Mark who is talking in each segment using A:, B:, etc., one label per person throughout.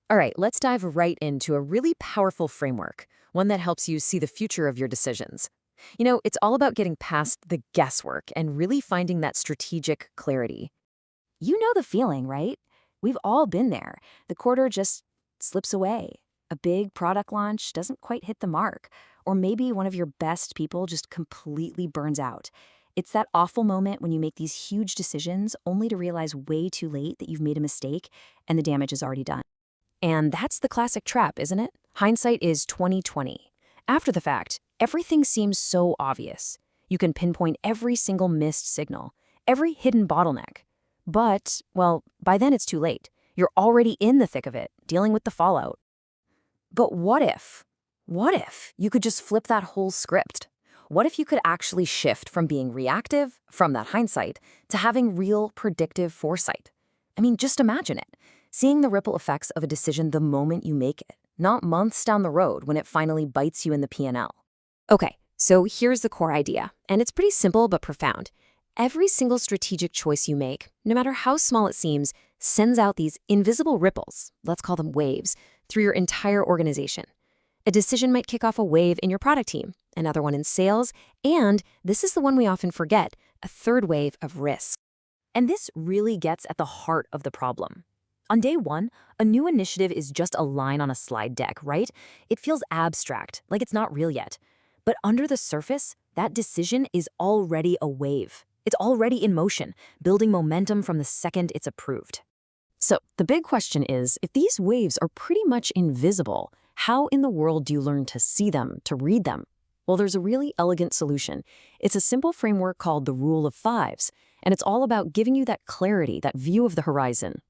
A: All right, let's dive right into a really powerful framework, one that helps you see the future of your decisions. It's all about getting past the guesswork and really finding that strategic clarity.
B: You know the feeling, right? We've all been there. The quarter just slips away. A big product launch doesn't quite hit the mark. Or maybe one of your best people just completely burns out. It's that awful moment when you make these huge decisions only to realize way too late that you've made a mistake and the damage is already done.
A: And that's the classic trap, isn't it? Hindsight is 2020. After the fact, everything seems so obvious. You can pinpoint every single missed signal, every hidden bottleneck. But, well, by then it's too late. You're already in the thick of it, dealing with the fallout. But what if? What if you could just flip that whole script? What if you could actually shift from being reactive, from that hindsight, to having real predictive foresight? I mean, just imagine it. Seeing the ripple effects of a decision the moment you make it, not months down the road when it finally bites you in the P&L. Okay, so here's the core idea, and it's pretty simple but profound. Every single strategic choice you make, no matter how small it seems, sends out these invisible ripples, let's call them waves, through your entire organization. A decision might kick off a wave in your product team, another one in sales, and this is the one we often forget, a third wave of risk. And this really gets at the heart of the problem. On day one, a new initiative is just a line on a slide deck, right? It feels abstract, like it's not real yet. But under the surface, that decision is already a wave. It's already in motion, building momentum from the second it's approved. So the big question is, if these waves are pretty much invisible, how in the world do you learn to see them, to read them? Well, there's a really elegant solution. It's a simple framework called the Rule of Fives, and it's all about giving you that clarity, that view of the horizon.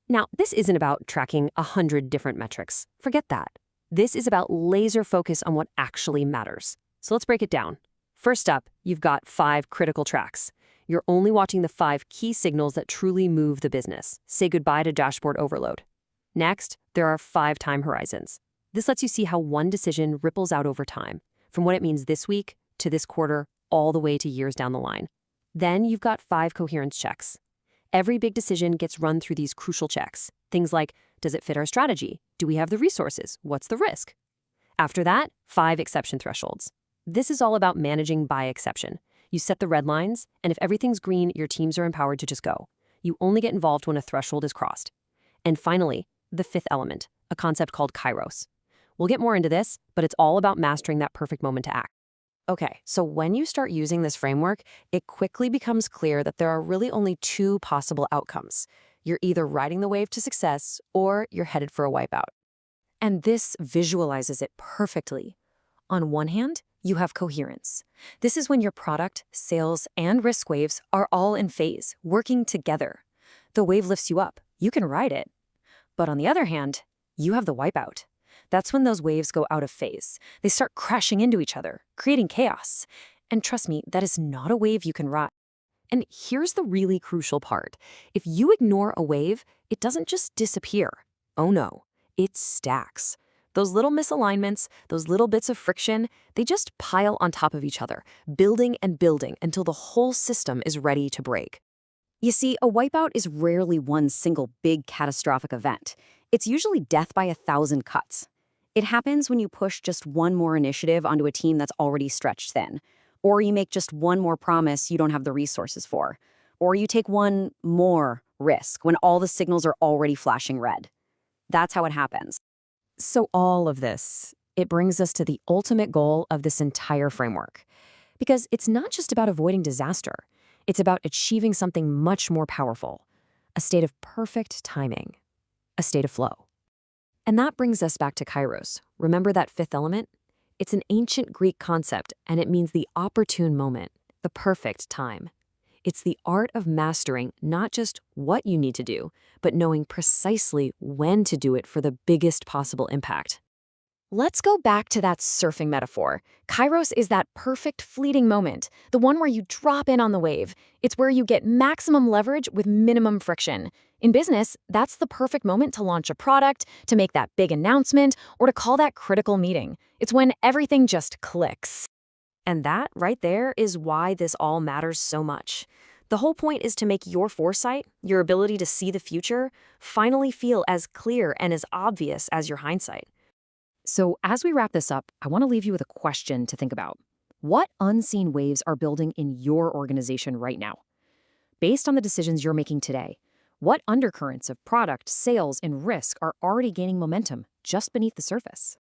A: Now, this isn't about tracking 100 different metrics. Forget that. This is about laser focus on what actually matters. So let's break it down. First up, you've got 5 critical tracks. You're only watching the 5 key signals that truly move the business. Say goodbye to dashboard overload. Next, there are 5 time horizons. This lets you see how one decision ripples out over time, from what it means this week to this quarter, all the way to years down the line. Then you've got 5 coherence checks. Every big decision gets run through these crucial checks. Things like, does it fit our strategy? Do we have the resources? What's the risk? After that, 5 exception thresholds. This is all about managing by exception. You set the red lines, and if everything's green, your teams are empowered to just go. You only get involved when a threshold is crossed. And finally, the 5th element, a concept called kairos. We'll get more into this, but it's all about mastering that perfect moment to act. Okay, so when you start using this framework, it quickly becomes clear that there are really only 2 possible outcomes. You're either riding the wave to success, or you're headed for a wipeout. And this visualizes it perfectly. On one hand, you have coherence. This is when your product, sales, and risk waves are all in phase, working together. The wave lifts you up. You can ride it. But on the other hand, you have the wipeout. That's when those waves go out of phase. They start crashing into each other, creating chaos. And trust me, that is not a wave you can ride. And here's the really crucial part. If you ignore a wave, it doesn't just disappear. Oh no, it stacks. Those little misalignments, those little bits of friction, they just pile on top of each other, building and building until the whole system is ready to break. You see, a wipeout is rarely one single big catastrophic event. It's usually death by 1,000 cuts. It happens when you push just one more initiative onto a team that's already stretched thin, or you make just one more promise you don't have the resources for, or you take one more risk when all the signals are already flashing red. That's how it happens. So all of this, it brings us to the ultimate goal of this entire framework. Because it's not just about avoiding disaster. It's about achieving something much more powerful. A state of perfect timing. A state of flow. And that brings us back to kairos. Remember that 5th element? It's an ancient Greek concept, and it means the opportune moment, the perfect time. It's the art of mastering not just what you need to do, but knowing precisely when to do it for the biggest possible impact. Let's go back to that surfing metaphor. Kairos is that perfect fleeting moment, the one where you drop in on the wave. It's where you get maximum leverage with minimum friction. In business, that's the perfect moment to launch a product, to make that big announcement, or to call that critical meeting. It's when everything just clicks. And that right there is why this all matters so much. The whole point is to make your foresight, your ability to see the future, finally feel as clear and as obvious as your hindsight. So, as we wrap this up, I want to leave you with a question to think about. What unseen waves are building in your organization right now? Based on the decisions you're making today, what undercurrents of product, sales, and risk are already gaining momentum just beneath the surface?